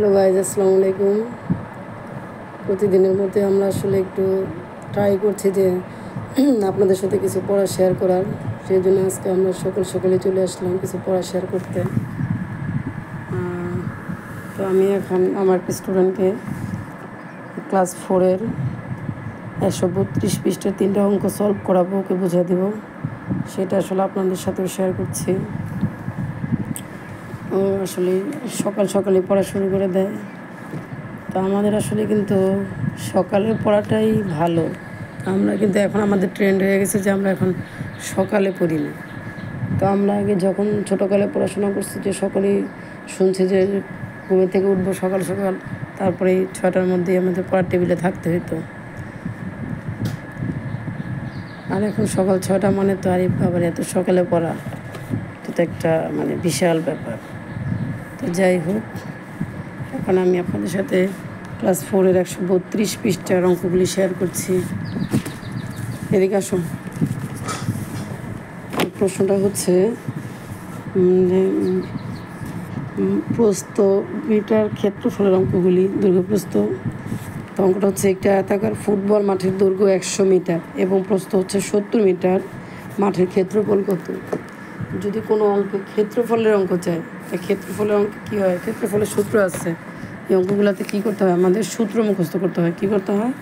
Hello guys, আসসালামু আলাইকুম। প্রতিদিনের মধ্যে আমরা আসলে একটু ট্রাই করছি যে আপনাদের সাথে কিছু পড়া শেয়ার করার। সেই জন্য আজকে আমরা সকালে চলে আসলাম কিছু পড়া শেয়ার করতে। তো আমি এখন আমার একটা স্টুডেন্টকে ক্লাস 4-এর 132 পৃষ্ঠার 3টা অঙ্ক সলভ করাবো, ওকে বুঝিয়ে দেবো। সেটা আসলে আপনাদের সাথেও শেয়ার করছি। ও আসলে সকালে পড়া শুরু করে দেয়। তো আমাদের আসলে কিন্তু সকালের পড়াটাই ভালো। আমরা কিন্তু এখন আমাদের ট্রেন্ড হয়ে গেছে যে আমরা এখন সকালে পড়ি না। তো আমরা আগে যখন ছোটোকালে পড়াশোনা করছি যে সকলেই শুনছি যে ঘুমে থেকে উঠবো সকাল, তারপরে 6টার মধ্যেই আমাদের পড়ার টেবিলে থাকতে হতো। আর এখন সকাল 6টা মানে তো আবার এত সকালে পড়া তো একটা বিশাল ব্যাপার। তো যাই হোক, এখন আমি আপনাদের সাথে ক্লাস 4-এর 132 পৃষ্ঠার অঙ্কগুলি শেয়ার করছি। এদিকে আসুন। প্রশ্নটা হচ্ছে প্রস্থ মিটার ক্ষেত্রফলের অঙ্কগুলি, দৈর্ঘ্যপ্রস্থ। তো অঙ্কটা হচ্ছে একটা আয়তাকার ফুটবল মাঠের দৈর্ঘ্য 100 মিটার এবং প্রস্থ হচ্ছে 70 মিটার। মাঠের ক্ষেত্রফল কত? যদি কোনো অঙ্কে ক্ষেত্রফলের অঙ্ক চায়, ক্ষেত্রফলের অঙ্ক কী হয়? ক্ষেত্রফলের সূত্র আছে। এই অঙ্কগুলোতে কী করতে হয়? আমাদের সূত্র মুখস্থ করতে হয়। কী করতে হয়?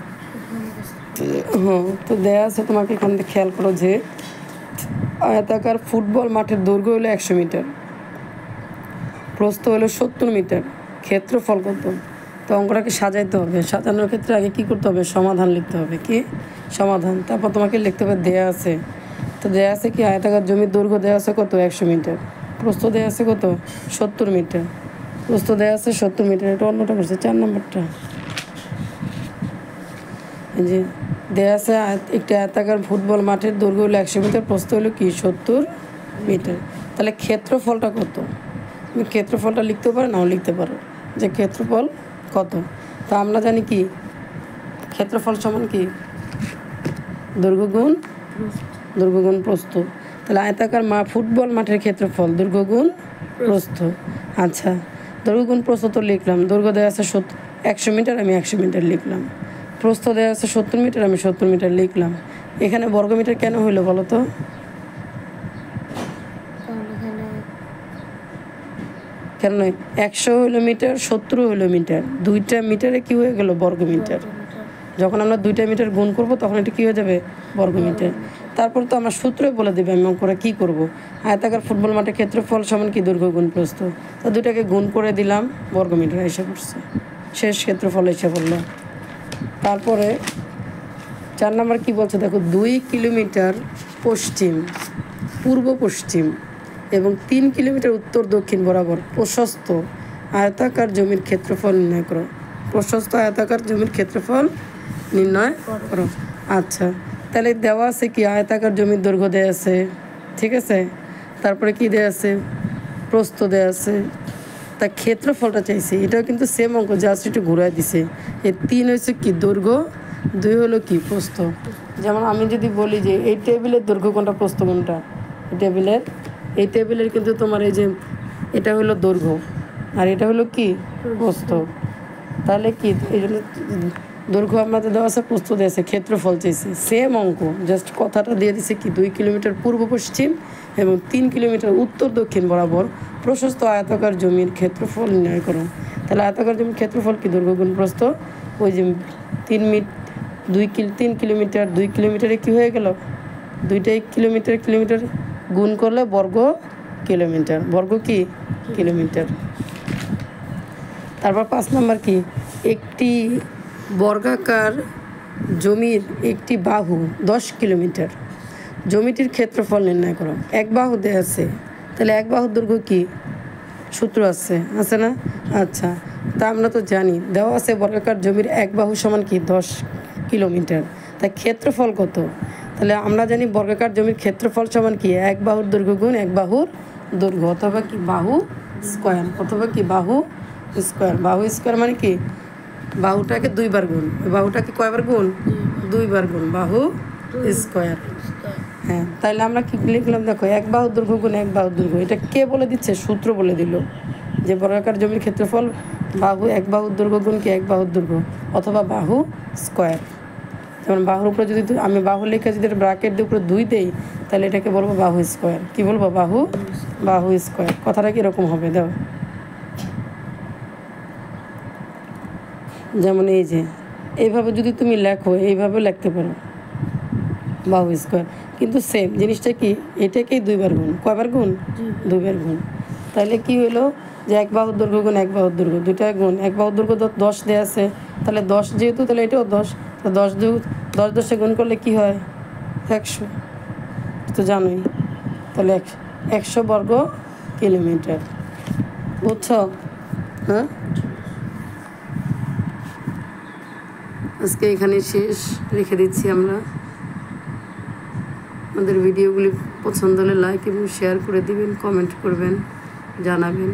তো দেয়া আছে, তোমাকে এখান থেকে খেয়াল করো যে আয়তাকার ফুটবল মাঠের দৈর্ঘ্য হলো 100 মিটার, প্রস্থ হলো 70 মিটার, ক্ষেত্রফল কত? তো অঙ্কটাকে সাজাইতে হবে। সাজানোর ক্ষেত্রে আগে কী করতে হবে? সমাধান লিখতে হবে। কি সমাধান? তারপর তোমাকে লিখতে হবে দেয়া আছে। তো দেয়া আছে কি? আয়তাকার জমির দৈর্ঘ্য দেওয়া আছে কত? 100 মিটার। প্রস্থ দেওয়া আছে কত? 70 মিটার। প্রস্থ দেওয়া আছে 70 মিটার। এটা অন্যটা করছে 4 নম্বরটা। এই যে দেওয়া আছে একটি আয়তাকার ফুটবল মাঠের দৈর্ঘ্য হলো 100 মিটার, প্রস্থ হলো কি? 70 মিটার। তাহলে ক্ষেত্রফলটা কত? তুমি ক্ষেত্রফলটা লিখতে পারো, নাও লিখতে পারো যে ক্ষেত্রফল কত। তো আমরা জানি কি ক্ষেত্রফল সমান কি? দৈর্ঘ্য গুণ প্রস্থ। তাহলে আয়তাকার ফুটবল মাঠের ক্ষেত্রফল দৈর্ঘ্য গুণ প্রস্থ। আচ্ছা, দৈর্ঘ্য গুণ প্রস্থ তো লিখলাম। দৈর্ঘ্য দেওয়া আছে 100 মিটার, আমি 100 মিটার লিখলাম। প্রস্থ দেওয়া আছে 70 মিটার, আমি 70 মিটার লিখলাম। এখানে বর্গমিটার কেন হইলো বলো তো? কেন নয়? 100 হইলো মিটার, 70 হইলো মিটার। 2টা মিটারে কি হয়ে গেল? বর্গমিটার। যখন আমরা 2টা মিটার গুণ করব তখন এটা কী হয়ে যাবে? বর্গমিটার। তারপর তো আমার সূত্রই বলে দেবে আমি অঙ্কটা কী করবো। আয়তাকার ফুটবল মাঠের ক্ষেত্রফল সমান কি? দৈর্ঘ্য গুণ প্রস্থ। তো দুটাকে গুণ করে দিলাম, বর্গমিটার এসে পড়ছে। শেষ ক্ষেত্রফল এসে পড়লো। তারপরে 4 নম্বর কী বলছে দেখো, 2 কিলোমিটার পশ্চিম, পূর্ব পশ্চিম এবং 3 কিলোমিটার উত্তর দক্ষিণ বরাবর প্রশস্ত আয়তাকার জমির ক্ষেত্রফল নির্ণয় করো। প্রশস্ত আয়তাকার জমির ক্ষেত্রফল নির্ণয় করো। আচ্ছা, তাহলে দেওয়া আছে কি? আয়তাকার জমির দৈর্ঘ্য দেওয়া আছে, ঠিক আছে। তারপরে কি দেওয়া আছে? প্রস্থ দেওয়া আছে। তা ক্ষেত্রফলটা চাইছে। এটাও কিন্তু সেম অঙ্ক, জাস্ট একটু ঘুরাই দিছে। এই 3 হয়েছে কি? দৈর্ঘ্য। 2 হলো কি? প্রস্থ। যেমন আমি যদি বলি যে এই টেবিলের দৈর্ঘ্য কোনটা, প্রস্থ কোনটা? এই টেবিলের কিন্তু তোমার এই যে এটা হলো দৈর্ঘ্য আর এটা হলো কি? প্রস্থ। তাহলে কি এই জন্য দৈর্ঘ্য আমাদের দেওয়া আছে, প্রস্থ দেওয়া আছে, ক্ষেত্রফল চাইছে। সেম অঙ্ক, জাস্ট কথাটা দিয়ে দিছে কি? 2 কিলোমিটার পূর্ব পশ্চিম এবং 3 কিলোমিটার উত্তর দক্ষিণ বরাবর প্রশস্ত আয়তাকার জমির ক্ষেত্রফল নির্ণয় করো। তাহলে আয়তাকার জমির ক্ষেত্রফল কি? দৈর্ঘ্য গুণ প্রস্থ। ওই যে 3 কিলোমিটার, 2 কিলোমিটারে কী হয়ে গেল? 2টাই কিলোমিটার গুণ করলে বর্গ কিলোমিটার। বর্গ কি? কিলোমিটার। তারপর 5 নম্বর কি? একটি বর্গাকার জমির একটি বাহু 10 কিলোমিটার। জমিটির ক্ষেত্রফল নির্ণয় করো। এক বাহু দেওয়া আছে, তাহলে এক বাহুর দৈর্ঘ্য কি? সূত্র আছে না? আচ্ছা, তা আমরা তো জানি দেওয়া আছে বর্গাকার জমির এক বাহু সমান কি? 10 কিলোমিটার। তাই ক্ষেত্রফল কত? তাহলে আমরা জানি বর্গাকার জমির ক্ষেত্রফল সমান কি? এক বাহুর দৈর্ঘ্য গুণ এক বাহুর দৈর্ঘ্য, অথবা কি? বাহু স্কোয়ার, অথবা কি? বাহু স্কোয়ার। বাহু স্কোয়ার মানে কি? বাহুটাকে 2বার গুণ। বাহুটাকে কয়বার গুণ? 2বার গুণ। বাহু স্কোয়ার। হ্যাঁ, তাহলে আমরা কি লিখলাম দেখো, এক বাহুর দৈর্ঘ্য গুণ এক বাহুর দৈর্ঘ্য। এটা কে বলে দিচ্ছে? সূত্র বলে দিল যে বর্গাকার জমির ক্ষেত্রফল বাহু এক বাহুর দৈর্ঘ্য গুণ কি এক বাহুর দৈর্ঘ্য, অথবা বাহু স্কোয়ার। যেমন বাহুর উপরে যদি আমি বাহু লেখা যদি ব্র্যাকেট দিয়ে উপরে 2 দেই, তাহলে এটাকে বলবো বাহু স্কোয়ার। কি বলবো? বাহু স্কোয়ার। কথাটা কীরকম হবে দাও? যেমন এই যে এইভাবে যদি তুমি লেখো, এইভাবে লিখতে পারো বাহু স্কোয়ার, কিন্তু সেম জিনিসটা কি, এটাকেই 2 বার গুণ। কয়বার গুণ? 2 বার গুণ। তাহলে কি হলো যে এক বাহুর দৈর্ঘ্য গুণ এক বাহুর দৈর্ঘ্য, দুইটা গুণ। এক বাহুর দৈর্ঘ্য 10 দেওয়া আছে, তাহলে 10 যেহেতু, তাহলে এটাও 10। তো 10 গুণ করলে কি হয়? 100, তো জানোই। তাহলে 100 বর্গ কিলোমিটার। বুঝছো? হ্যাঁ, আজকে এখানে শেষ, রেখে দিচ্ছি আমরা। আমাদের ভিডিওগুলি পছন্দ হলে লাইক এবং শেয়ার করে দিবেন, কমেন্ট করবেন, জানাবেন।